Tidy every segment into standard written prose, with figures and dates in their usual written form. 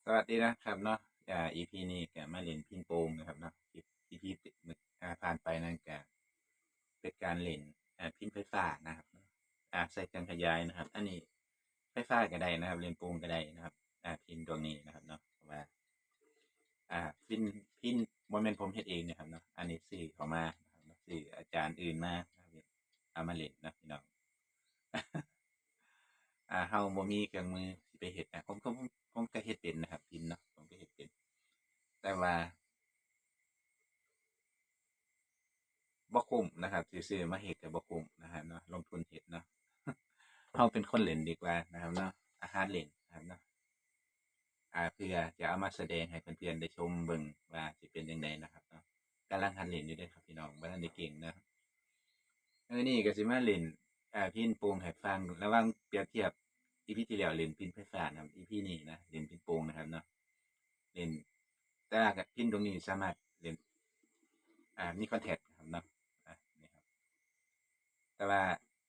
สวัสดีนะครับเนาะEP นี้ก็มาเล่นพิณโปงนะครับเนาะEP ผ่านไปนั่นก็เป็นการเล่นพิณไฟฟ้านะครับใส่เครื่องขยายนะครับอันนี้ไฟฟ้าก็ได้นะครับเล่นโปงก็ได้นะครับพิณดวงนี้นะครับเนาะว่าพิณพิณบ่แม่นผมเฮ็ดเองนะครับเนาะอันนี้ซื้อเขามานะครับซื้ออาจารย์อื่นมานะครับเอามาเล่นนะพี่น้องเฮาบ่มีเครื่องมือสิไปเฮ็ดผมก็เฮ็ดเป็นนะครับพิณเนาะผมก็เฮ็ดเป็นแต่ว่าบ่คุ้มนะครับสิซื้อมาเฮ็ดก็บ่คุ้มนะครับเนาะลงทุนเฮ็ดเนาะเราเป็นคนเล่นดีกว่านะครับเนาะหัดเล่นนะครับเนาะเพื่อจะเอามาแสดงให้เพื่อนๆได้ชมเบิ่งว่าสิเป็นจั่งใดนะครับเนาะกำลังหัดเล่นอยู่เด้อครับพี่น้องบ่ทันได้เก่งเนาะนี้ก็สิมาเล่นพิณโป่งให้ฟังระหว่างเปรียบเทียบ EP ที่แล้วเล่นพิณไฟฟ้านะครับ EP นี้นะเล่นพิณโป่งนะครับเนาะเล่นแต่ว่าก็พิณตรงนี้สามารถเล่นมีคอนแทคนะครับเนาะนี่ครับ แต่ว่า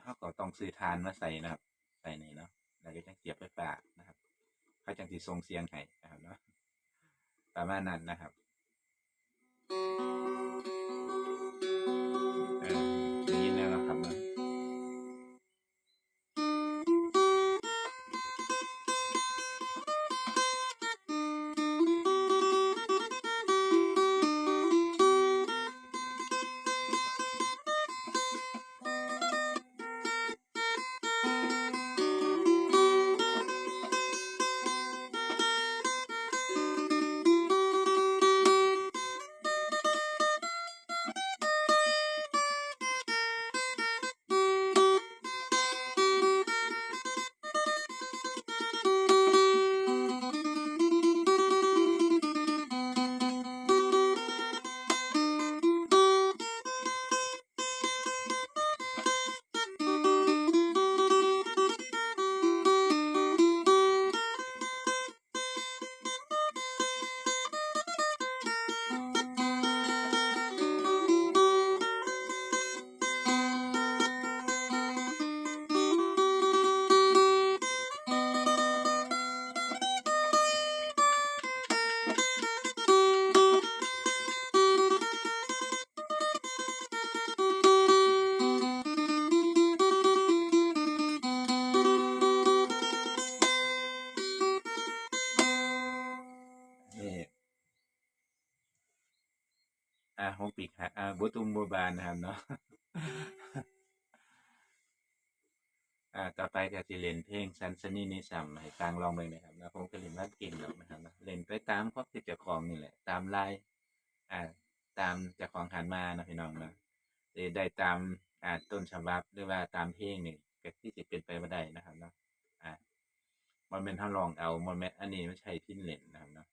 เขาก็ต้องซื้อถ่านมาใส่นะครับใส่นี่เนาะแล้วก็จังเสียบไฟฟ้านะครับเขาจังสิส่งเสียงให้นะครับเนาะประมาณนั้นนะครับได้ยินแล้วนะครับเนาะนี่ฮงปีกบัวตุมบัวบานนะครับเนาะต่อไปก็สิเล่นเพลงซันซานีนิซัมให้ฟังลองเบิ่งนะครับเนาะผมก็เล่นบ่เก่งดอกนะครับเนาะเล่นไปตามความคิดเจ้าของนี่แหละตามลายอ่าตามเจ้าของหันมาเนาะพี่น้องเนาะได้ตามต้นฉบับหรือว่าตามเพลงนี่ก็คือสิเป็นไปบ่ได้นะครับเนาะอ่าบ่แม่นเราลองเอาบ่แม่นอันนี้มันใช้พิณเล่นนะครับเนาะ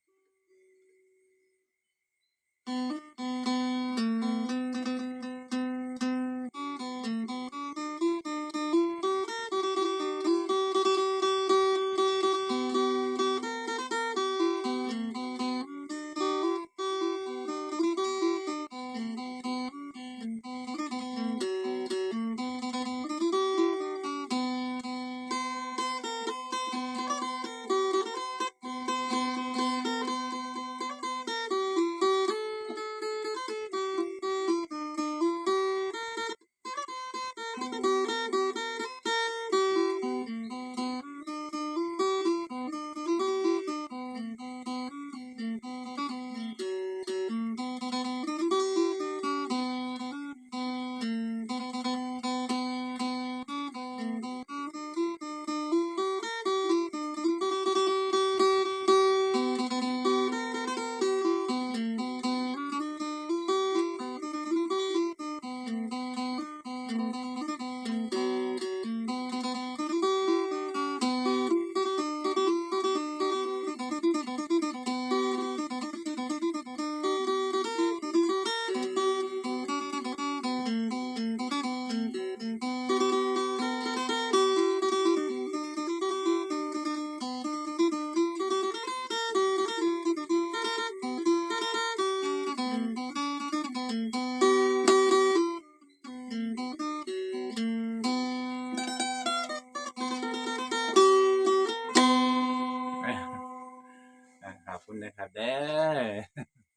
คุณนะครับเด้อ